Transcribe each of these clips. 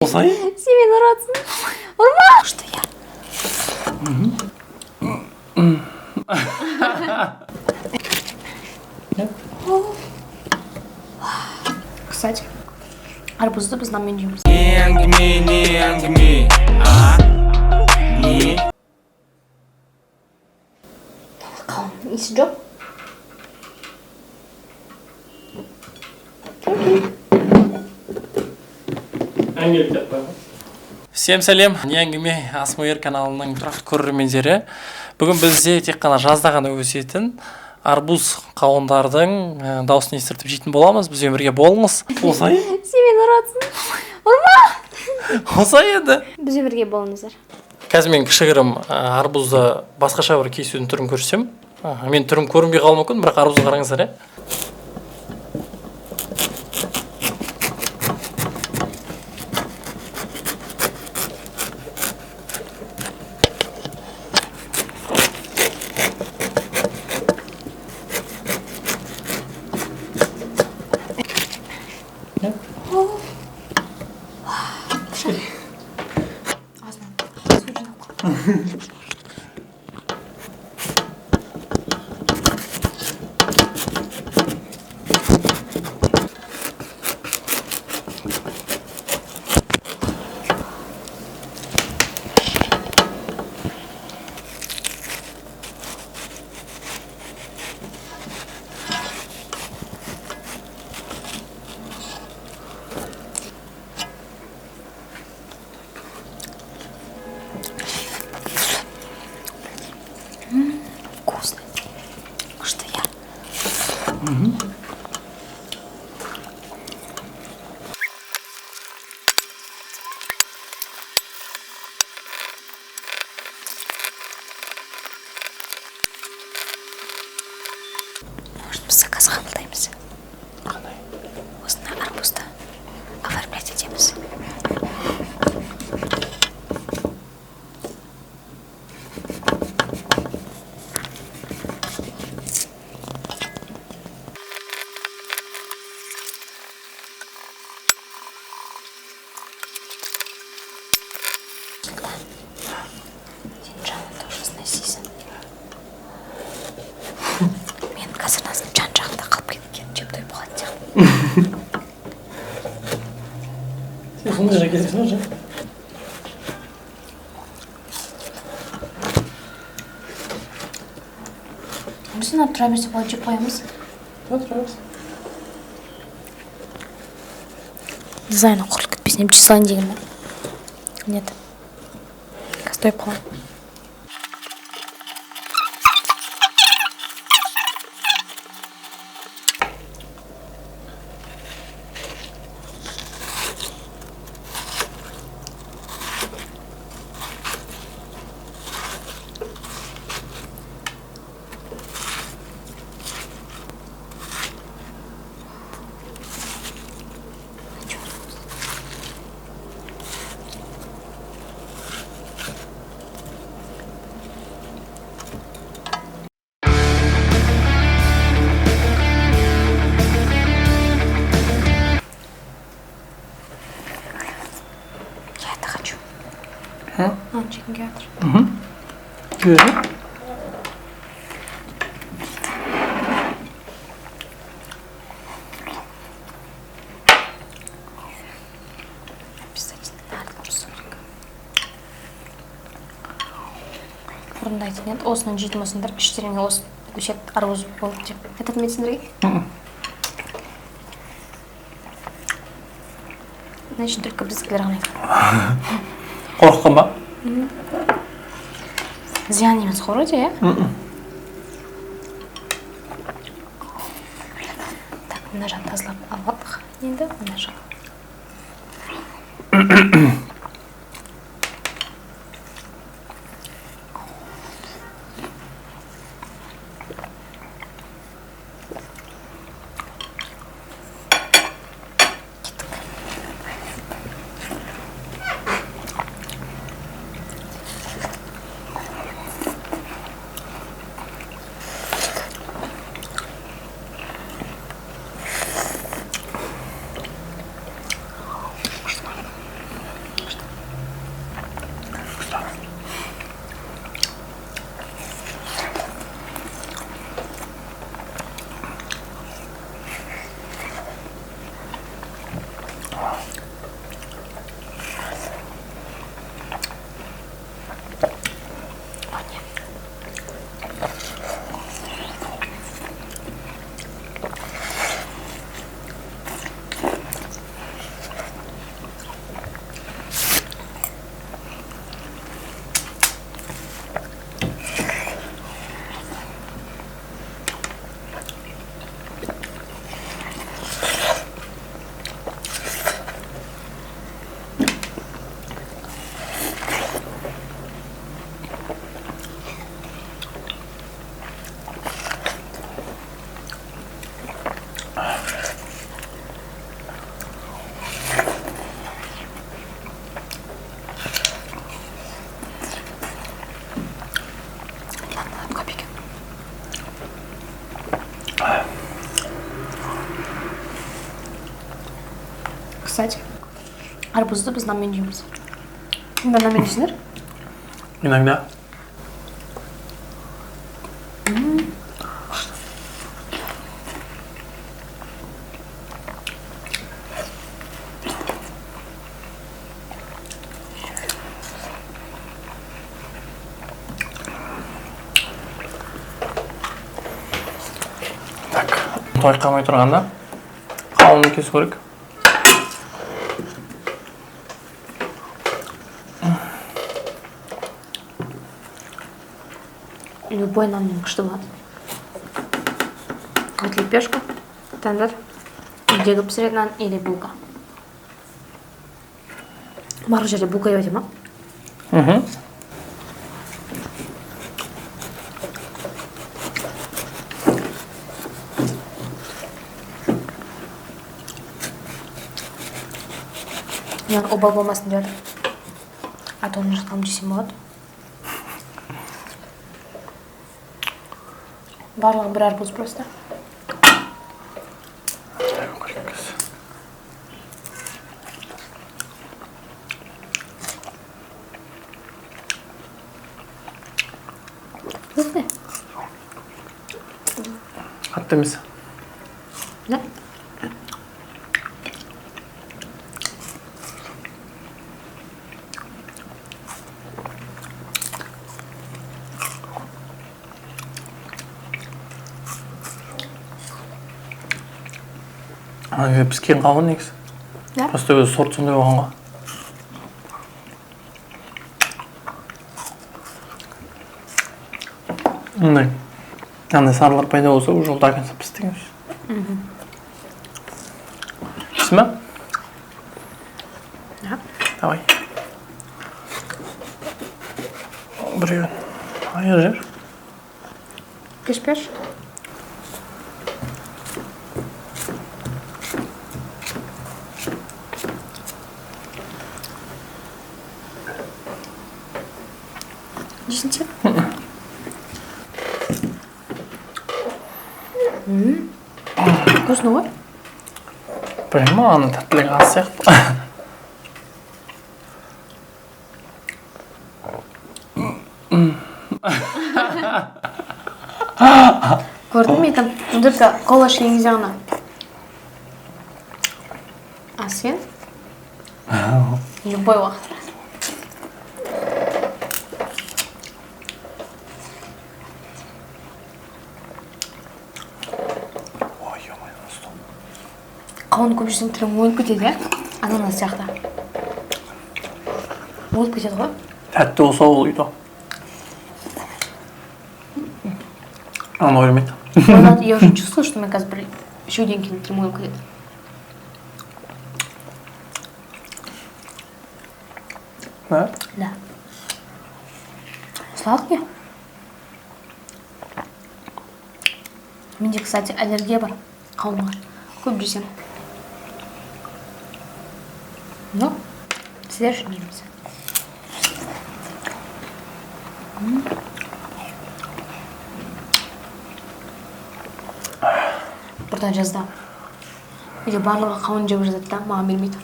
Озай? Семен ұратын. Ұрма! Что я? Кстати, арбузды біз нанмен жейміз. Қалың, иісі жоқ. Всем сәлем, не әңгіме Асмуер каналының тұрақты көрермендері. Бүгін бізде тек қана жазда ғана өсетін арбуз қауындардың дауысын естіртіп жейтін боламыз. Бізбен бірге болыңыз. Осай? Семен ұратын. Ұрма! Осай еді. Бізбен бірге болыңыздар. Қазір мен кішігірім арбузды басқаша бір кесудің түрін көрсем. Мен түрін көрінбей қалуы мүмкін, бірақ арбузды қараңыздар, Вкусно. Что я? Может, біз заказ қабылдаймыз? Қандай? Осыны арбузды оформлять етеміз. Сен жанын тоже сносисің. Мен қазір жан жағында қалып кеткен жеп тойып қалатын сияқтымын. Сен сондай жақ кетесің ғой, Осыны тұра берсе болады жеп қоямыз. Дизайны құрылып кетпесін, дизайн деген бе? Нет. Қазір тойып қаламын. Я это хочу. Чикен келатыр. Көрі? Обязательно надо курсорик. Бұрында айтқан еді, осыны жейтін болсаңдар, іштеріңе осы өсет арбуз болды деп. Айтатын мен сендерге? Значит, только біздікілер ғана айтқан. Қорыққан ба? Зиян емес қой вроде, иә? Так, мына жағын тазалап алдық. Енді мына жағы. Арбузды біз нанмен жейміз. Сендер нанмен жейсіңдер? Иногда. Так, той қалмай тұрғанда қауынды кесу керек. Любой нанмен күшті болады. Вот лепешка, тендер, үйдегі пісіретін нан или булка. Барлық жерде булка деп айтады ма? Мен обал болмасын деп атауын жақтам жесем болады. Барлығы бір арбуз просто. Вкусный? Қатты емес. Да? Піскен қауын негізі. Да? Просто өзі сорт сондай болған ғой. Андай сарылар пайда болса, уже ол до конца пістеген. Пісті ма? Да. Давай. Біреуін айыр жер. Кешпеш? Жесінші? Вкусно ғой? Білмеймін, аны тәттілігі аз сияқты. Көрдің ме, там только колаш енгізе ғана. А сен? Любой уақыт. Қауын көп жесең түрің өліп кетеді, ананас сияқты. Өліп кетеді ғой? Тәтті болса ол үйді. Аны ойламайды. Я уже чувствую, что мне, кажется, еще деньги түрім өліп кетеді. Да? Да. Сладкий? Менде, кстати, аллергия бар қауынға. Көп жесем. Ну, сіздер үшін жейміз. Бұрдан жазда. Үйде барлығы қауын жеп жатады да, маған бермейді.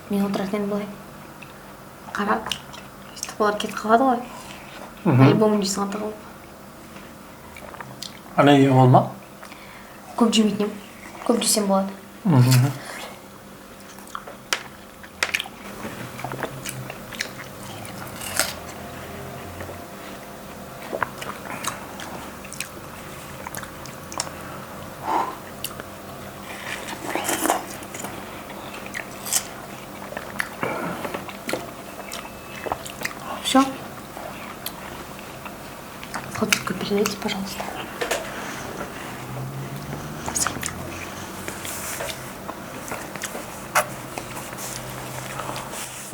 Мен отыратын былай. Қарап, өйстіп олар кетіп қалады ғой. Альбомын жейсің аты қалып. Аллергия болма? Көп жемейтін ем. Көп жесем болады. Все. Фоточку передайте, пожалуйста.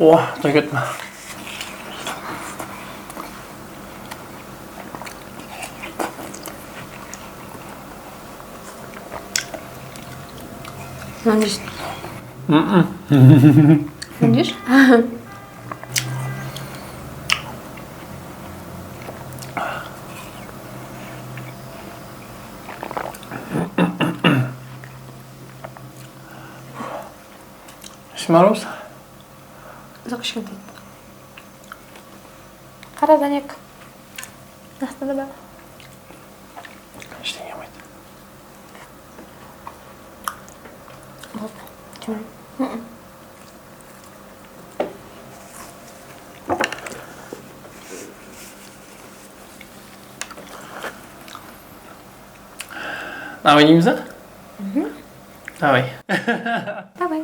О, той кетті. Мынаны жейсің. Мынаны жейші? Ішім арбыз? Жоқ, кішкентай. Қара Данек. Астында ба? Ештеңе қойды. Давай дейміз ба? Давай. Давай.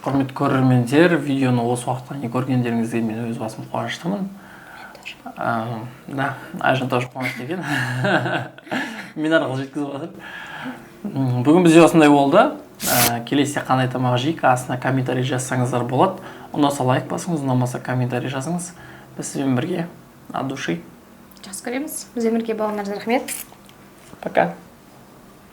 Құрметті көрермендер, видеоны осы уақытқа дейін көргендеріңізге мен өз басым қуаныштымын. Да, Айжан тоже қуанышты екен. Мен арқылы жеткізіп жатыр. Бүгін бізде осындай болды. Келесі қандай тамақ жейік, астына комментарий жазсаңыздар болады. Ұнаса лайк басыңыз, ұнамаса комментарий жазыңыз. Біз сізбен бірге от души. Жақсы көреміз. Бізбен бірге болғандарыңызға рахмет. Пока.